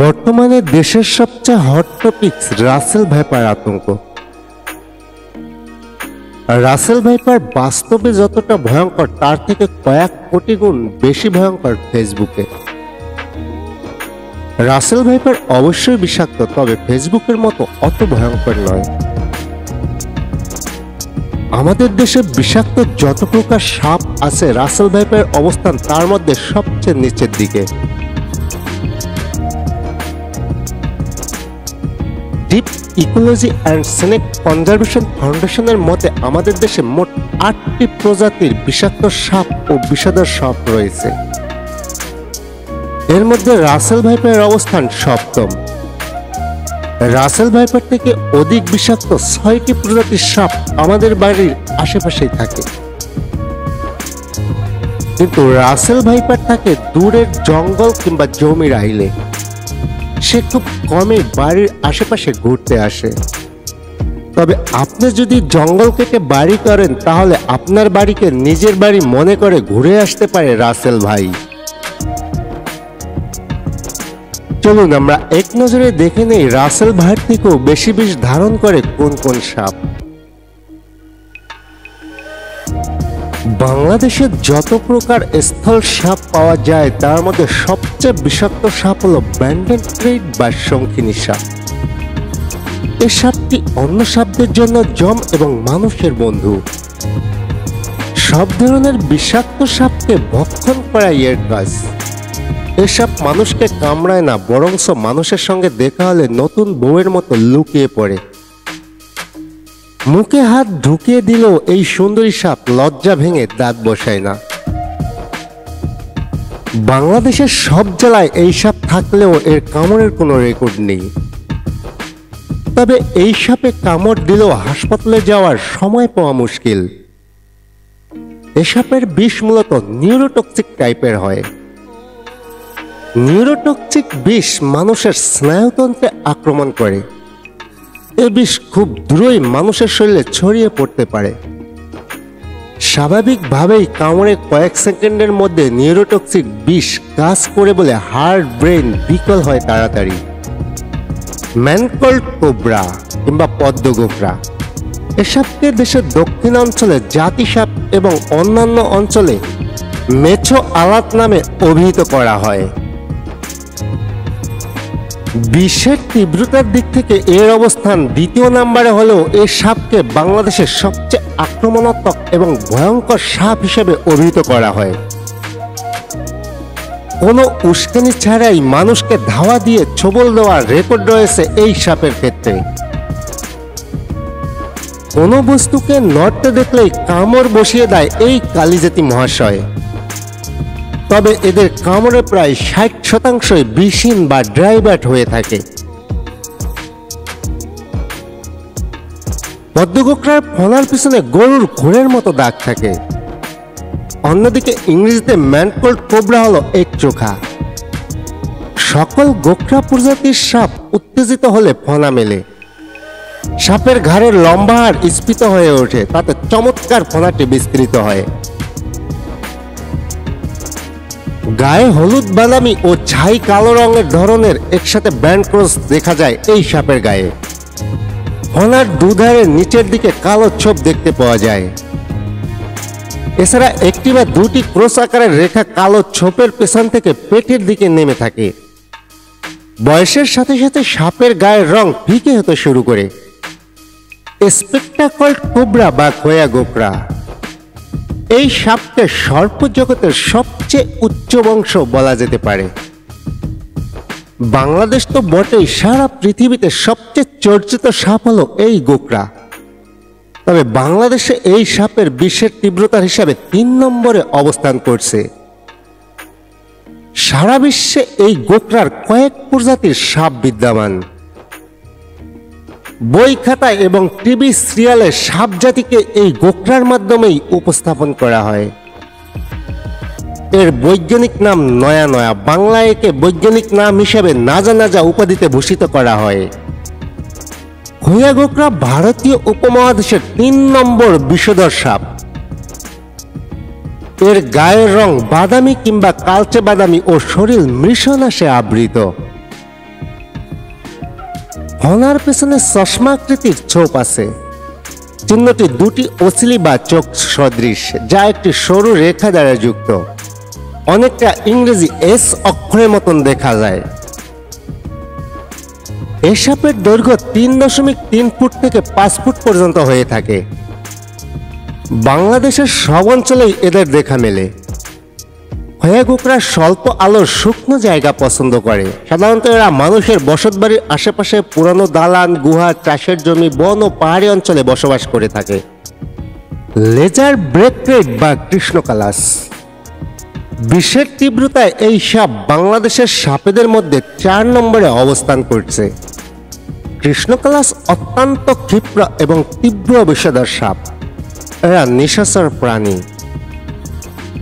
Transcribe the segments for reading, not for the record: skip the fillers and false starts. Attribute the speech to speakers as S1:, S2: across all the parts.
S1: বর্তমানে দেশের সবচেয়ে হট টপিক রাসেল ভাইপার আতঙ্ক। রাসেল ভাইপার বাস্তবে যতটা ভয়ঙ্কর তার থেকে কয়েক কোটি গুণ বেশি ভয়ঙ্কর ফেসবুকে। রাসেল ভাইপার অবশ্যই বিষাক্ত, তবে ফেসবুকের মতো অত ভয়ঙ্কর নয়। আমাদের দেশে বিষাক্ত যত প্রকার সাপ আছে, রাসেল ভাইপারের অবস্থান তার মধ্যে সবচেয়ে নিচের দিকে। Deep ecology and snake conservation ফাউন্ডেশনের মতে আমাদের দেশে মোট ৮টি প্রজাতির বিষাক্ত সাপ ও বিষধর সাপ রয়েছে। এর মধ্যে রাসেল ভাইপারের অবস্থান সপ্তম। রাসেল ভাইপার থেকে অধিক বিষাক্ত ৬টি প্রজাতির সাপ আমাদের বাড়ির আশেপাশেই থাকে, কিন্তু রাসেল ভাইপার থাকে দূরের জঙ্গল কিংবা জমির আইলে। সে খুব কমই বাড়ির আশেপাশে ঘুরতে আসে। তবে আপনি যদি জঙ্গল কেটে বাড়ি করেন, তাহলে আপনার বাড়িকে নিজের বাড়ি মনে করে ঘুরে আসতে পারে রাসেল ভাই। চলুন আমরা এক নজরে দেখে নেই রাসেল ভাইয়ের থেকেও বেশি বিষ ধারণ করে কোন কোন সাপ। বাংলাদেশে যত প্রকার স্থল সাপ পাওয়া যায় তার মধ্যে সবচেয়ে বিষাক্ত সাপ হলো ব্যান্ডেড ট্রেড বা শঙ্খিনী সাপ। এই সাপটি অন্য সাপদের জন্য জম এবং মানুষের বন্ধু। সব ধরনের বিষাক্ত সাপকে ভক্ষণ করাই এর কাজ। এই সাপ মানুষকে কামড়ায় না, বরঞ্চ মানুষের সঙ্গে দেখা হলে নতুন বউয়ের মতো লুকিয়ে পড়ে। মুখে হাত ঢুকিয়ে দিলেও এই সুন্দরী সাপ লজ্জা ভেঙে দাঁত বসায় না। বাংলাদেশের সব জেলায় এই সাপ থাকলেও এর কামড়ের কোনো রেকর্ড নেই। তবে এই সাপে কামড় দিলেও হাসপাতালে যাওয়ার সময় পাওয়া মুশকিল। এই সাপের বিষ মূলত নিউরোটক্সিক টাইপের হয়। নিউরোটক্সিক বিষ মানুষের স্নায়ুতন্ত্রে আক্রমণ করে। এই বিষ খুব দ্রুতই মানুষের শরীরে ছড়িয়ে পড়তে পারে। স্বাভাবিকভাবেই কামড়ে কয়েক সেকেন্ডের মধ্যে নিউরোটক্সিক বিষ কাজ করে বলে হার্ট ব্রেন বিকল হয় তাড়াতাড়ি। ম্যানকল্ড কোবরা কিংবা পদ্ম গোবরা এ সাপকে দেশের দক্ষিণাঞ্চলে জাতি সাপ এবং অন্যান্য অঞ্চলে মেছো আলাত নামে অভিহিত করা হয়। বিষের তীব্রতার দিক থেকে এর অবস্থান দ্বিতীয় নম্বরে হলেও এই সাপকে বাংলাদেশের সবচেয়ে আক্রমণাত্মক এবং ভয়ঙ্কর সাপ হিসেবে অভিহিত করা হয়। কোনো উস্কানি ছাড়াই মানুষকে ধাওয়া দিয়ে ছোবল দেওয়ার রেকর্ড রয়েছে এই সাপের ক্ষেত্রে। কোনো বস্তুকে নড়তে দেখলেই কামড় বসিয়ে দেয় এই কালিজাতি মহাশয়। তবে এদের কামড়ে প্রায় ৬০% বিষহীন বা ড্রাইব্যাট হয়ে থাকে। পদ্মগোকরার ফনার পিছনে গরুর ঘোরের মতো দাগ থাকে। অন্যদিকে ইংরেজিতে ম্যানকল্ড কোবরা হলো এক চোখা। সকল গোকরা প্রজাতির সাপ উত্তেজিত হলে ফনা মেলে। সাপের ঘাড়ের লম্বা আর স্ফীত হয়ে ওঠে, তাতে চমৎকার ফনাটি বিস্তৃত হয়। গায়ে হলুদ বাদামি ও ছাই কালো রঙের ধরনের একসাথে ব্যান্ড ক্রস দেখা যায় এই সাপের গায়ে। ফনার দুধারের নিচের দিকে কালো ছোপ দেখতে পাওয়া যায়। এছাড়া একটি বা দুটি ক্রস আকারের রেখা কালো ছোপের পেছন থেকে পেটের দিকে নেমে থাকে। বয়সের সাথে সাথে সাপের গায়ের রং ফিকে হতে শুরু করে। স্পেকটাকল্ড কোবরা বা খোয়া গোকরা এই সাপকে সর্প জগতের সবচেয়ে উচ্চ বংশ বলা যেতে পারে। বাংলাদেশ তো বটেই, সারা পৃথিবীতে সবচেয়ে চর্চিত সাপ হলো এই গোকরা। তবে বাংলাদেশে এই সাপের বিষের তীব্রতার হিসাবে ৩ নম্বরে অবস্থান করছে। সারা বিশ্বে এই গোকরার কয়েক প্রজাতির সাপ বিদ্যমান। বই খাতায় এবং টিভি সিরিয়ালে সাপ জাতিকে এই গোকরার মাধ্যমেই উপস্থাপন করা হয়। এর বৈজ্ঞানিক নাম নয়া নয়া, বাংলায় একে বৈজ্ঞানিক নাম হিসেবে নাজা নাজা উপাধিতে ভূষিত করা হয়। খোয়া গোকরা ভারতীয় উপমহাদেশের ৩ নম্বর বিষধর সাপ। এর গায়ের রং বাদামি কিংবা কালচে বাদামি ও শরীর মৃষণাসে আবৃত। ফনার পেছনে চশমা আকৃতির ছোপ আছে। চিহ্নটি দুটি অসলি বা চোখ সদৃশ, যা একটি সরু রেখা দ্বারা যুক্ত। অনেকটা ইংরেজি এস অক্ষরের মতন দেখা যায়। এ সাপের দৈর্ঘ্য 3.3 ফুট থেকে 5 ফুট পর্যন্ত হয়ে থাকে। বাংলাদেশের সব অঞ্চলেই এদের দেখা মেলে। হয়া গোকরা স্বল্প আলোর শুকনো জায়গা পছন্দ করে। সাধারণত এরা মানুষের বসতবাড়ির আশেপাশে পুরানো দালান, গুহা, চাষের জমি, বন ও পাহাড়ি অঞ্চলে বসবাস করে থাকে। লেজার ব্রেকরেড বা কৃষ্ণকালাস। বিষের তীব্রতায় এই সাপ বাংলাদেশের সাপেদের মধ্যে 4 নম্বরে অবস্থান করছে। কৃষ্ণকালাস অত্যন্ত ক্ষিপ্র এবং তীব্র বিষধর সাপ। এরা নিশাচর প্রাণী।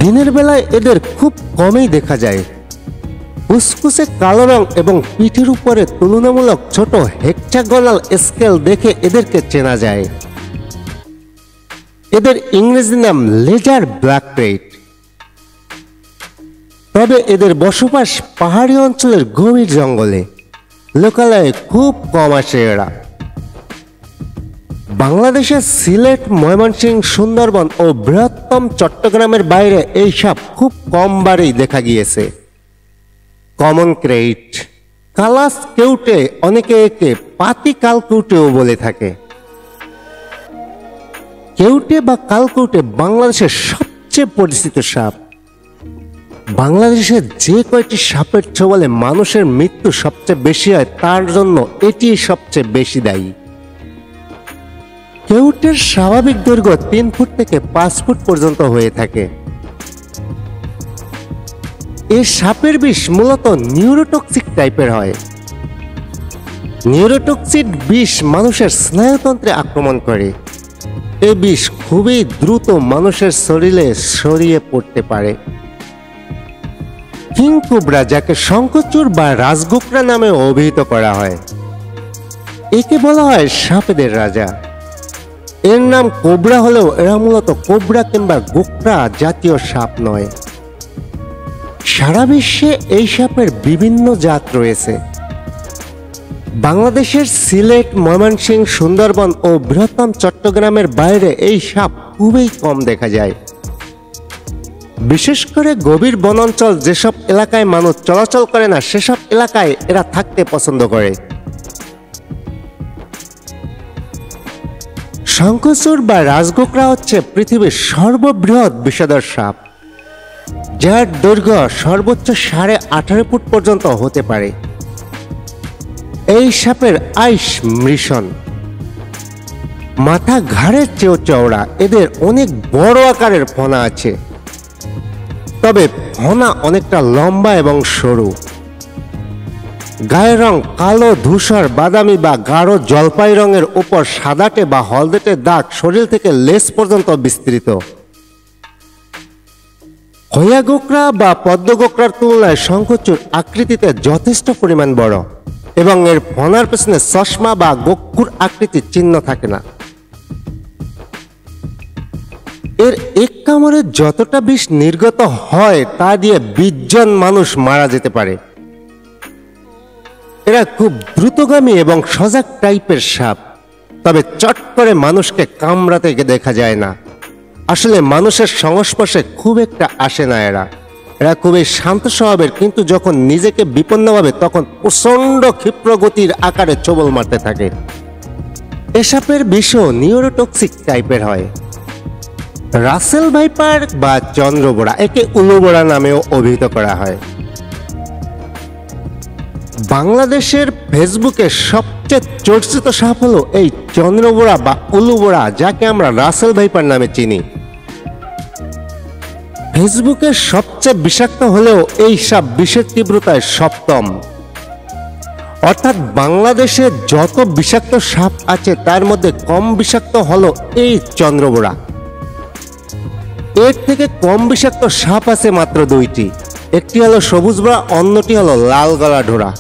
S1: দিনের বেলায় এদের খুব কমই দেখা যায়। ফুসফুসে কালো রং এবং পিঠের উপরে তুলনামূলক ছোট হেক্সাগোনাল স্কেল দেখে এদেরকে চেনা যায়। এদের ইংরেজি নাম লেজার ব্ল্যাকরেড। তবে এদের বসবাস পাহাড়ি অঞ্চলের গভীর জঙ্গলে। লোকালয়ে খুব কম আসে এরা। বাংলাদেশের সিলেট, ময়মনসিংহ, সুন্দরবন ও বৃহত্তম চট্টগ্রামের বাইরে এই সাপ খুব কমবারই দেখা গিয়েছে। কমন ক্রেইট, কালাস কেউটে, অনেকে একে পাতি কালকেউটেও বলে থাকে। কেউটে বা কালকেউটে বাংলাদেশের সবচেয়ে পরিচিত সাপ। বাংলাদেশের যে কয়টি সাপের ছোবলে মানুষের মৃত্যু সবচেয়ে বেশি হয়, তার জন্য এটি সবচেয়ে বেশি দায়ী। কেউটের স্বাভাবিক দৈর্ঘ্য 3 ফুট থেকে 5 ফুট পর্যন্ত হয়ে থাকে। এই সাপের বিষ মূলত নিউরোটক্সিক টাইপের হয়। নিউরোটক্সিক বিষ মানুষের স্নায়ুতন্ত্রে আক্রমণ করে। এই বিষ খুবই দ্রুত মানুষের শরীরে ছড়িয়ে পড়তে পারে। কিং কোবরা, যাকে শঙ্খচূড় বা রাজগোকরা নামে অভিহিত করা হয়, একে বলা হয় সাপেদের রাজা। এর নাম কোবরা হলেও এরা মূলত কোবরা কিংবা গোকরা জাতীয় সাপ নয়। সারা বিশ্বে এই সাপের বিভিন্ন জাত রয়েছে। বাংলাদেশের সিলেট, ময়মনসিংহ, সুন্দরবন ও বৃহত্তম চট্টগ্রামের বাইরে এই সাপ খুবই কম দেখা যায়। বিশেষ করে গভীর বনাঞ্চল যেসব এলাকায় মানুষ চলাচল করে না, সেসব এলাকায় এরা থাকতে পছন্দ করে। শঙ্খচূড় বা রাজগোকরা হচ্ছে পৃথিবীর সর্ববৃহৎ বিষধর সাপ, যার দৈর্ঘ্য সর্বোচ্চ 18.5 ফুট পর্যন্ত হতে পারে। এই সাপের আইস মৃষণ, মাথা ঘাড়ের চেয়েও চওড়া। এদের অনেক বড় আকারের ফনা আছে, তবে ফনা অনেকটা লম্বা এবং সরু। গায়ের রং কালো, ধূসর, বাদামি বা গাঢ় জলপাই রঙের উপর সাদাটে বা হলদেটে দাগ শরীর থেকে লেজ পর্যন্ত বিস্তৃত। হয়া গোকরা বা পদ্ম গোকরার তুলনায় শঙ্খচূড় আকৃতিতে যথেষ্ট পরিমাণ বড় এবং এর ফনার পেছনে চশমা বা গক্ষুর আকৃতির চিহ্ন থাকে না। এর এক কামড়ে যতটা বিষ নির্গত হয়, তা দিয়ে 20 জন মানুষ মারা যেতে পারে। এরা খুব দ্রুতগামী এবং সজাগ টাইপের সাপ, তবে চট করে মানুষকে কামড়াতে দেখা যায় না। আসলে মানুষের সংস্পর্শে খুব একটা আসে না এরা। এরা খুবই শান্ত স্বভাবের, কিন্তু যখন নিজেকে বিপন্ন ভাবে তখন প্রচন্ড ক্ষিপ্র গতির আকারে ছোবল মারতে থাকে। এ সাপের বিষও নিউরোটক্সিক টাইপের হয়। রাসেল ভাইপার বা চন্দ্রবোড়া, একে উলুবোড়া নামেও অভিহিত করা হয়। বাংলাদেশের ফেসবুকে সবচেয়ে চর্চিত সাপ হলো এই চন্দ্রবোড়া বা উলুবোড়া, যাকে আমরা রাসেল ভাইপার নামে চিনি। ফেসবুকের সবচেয়ে বিষাক্ত হলেও এই সাপ বিষের তীব্রতায় 7ম। অর্থাৎ বাংলাদেশে যত বিষাক্ত সাপ আছে, তার মধ্যে কম বিষাক্ত হলো এই চন্দ্রবোড়া। এর থেকে কম বিষাক্ত সাপ আছে মাত্র 2টি। একটি হলো সবুজ বোড়া, অন্যটি হলো লাল গলা ঢোড়া।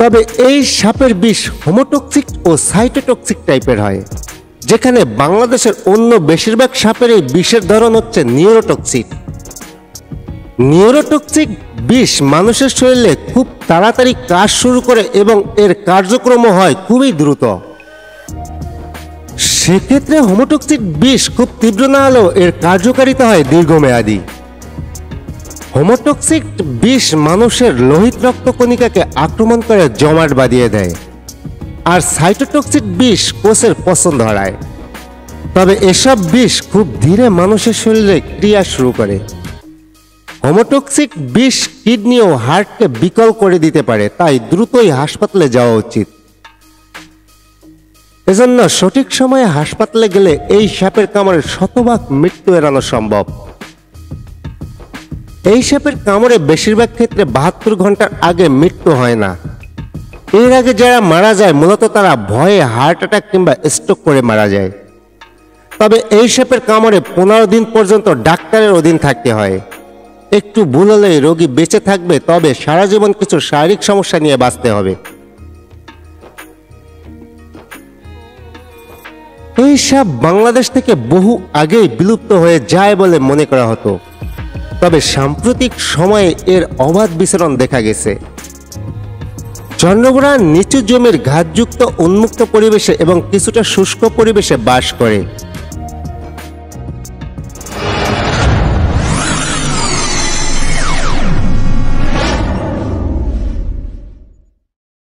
S1: তবে এই সাপের বিষ হোমোটক্সিক ও সাইটোটক্সিক টাইপের হয়, যেখানে বাংলাদেশের অন্য বেশিরভাগ সাপের এই বিষের ধরন হচ্ছে নিউরোটক্সিক। নিউরোটক্সিক বিষ মানুষের শরীরে খুব তাড়াতাড়ি কাজ শুরু করে এবং এর কার্যক্রম হয় খুবই দ্রুত। সেক্ষেত্রে হোমোটক্সিক বিষ খুব তীব্র না হলেও এর কার্যকারিতা হয় দীর্ঘমেয়াদী। হোমোটক্সিক বিষ মানুষের লোহিত রক্তকণিকাকে আক্রমণ করে জমাট বাঁধিয়ে দেয়, আর সাইটোটক্সিক বিষ কোষের পচন ধরায়। তবে এসব বিষ খুব ধীরে মানুষের শরীরে ক্রিয়া শুরু করে। হোমোটক্সিক বিষ কিডনি ও হার্টকে বিকল করে দিতে পারে, তাই দ্রুতই হাসপাতালে যাওয়া উচিত। এজন্য সঠিক সময়ে হাসপাতালে গেলে এই সাপের কামড়ে শতভাগ মৃত্যু এড়ানো সম্ভব। এই সাপের কামড়ে বেশিরভাগ ক্ষেত্রে 72 ঘন্টার আগে মৃত্যু হয় না। এর আগে যারা মারা যায় মূলত তারা ভয়ে হার্ট অ্যাটাক কিংবা স্ট্রোক করে মারা যায়। তবে এই সাপের কামড়ে 15 দিন পর্যন্ত ডাক্তারের অধীন থাকতে হয়। একটু ভুল হলে রোগী বেঁচে থাকবে, তবে সারা জীবন কিছু শারীরিক সমস্যা নিয়ে বাঁচতে হবে। এই সাপ বাংলাদেশ থেকে বহু আগেই বিলুপ্ত হয়ে যায় বলে মনে করা হতো, তবে সাম্প্রতিক সময়ে এর অবাধ বিচরণ দেখা গেছে। চন্দ্রবোড়া নিচু জমির ঘাসযুক্ত উন্মুক্ত পরিবেশে এবং কিছুটা শুষ্ক পরিবেশে বাস করে।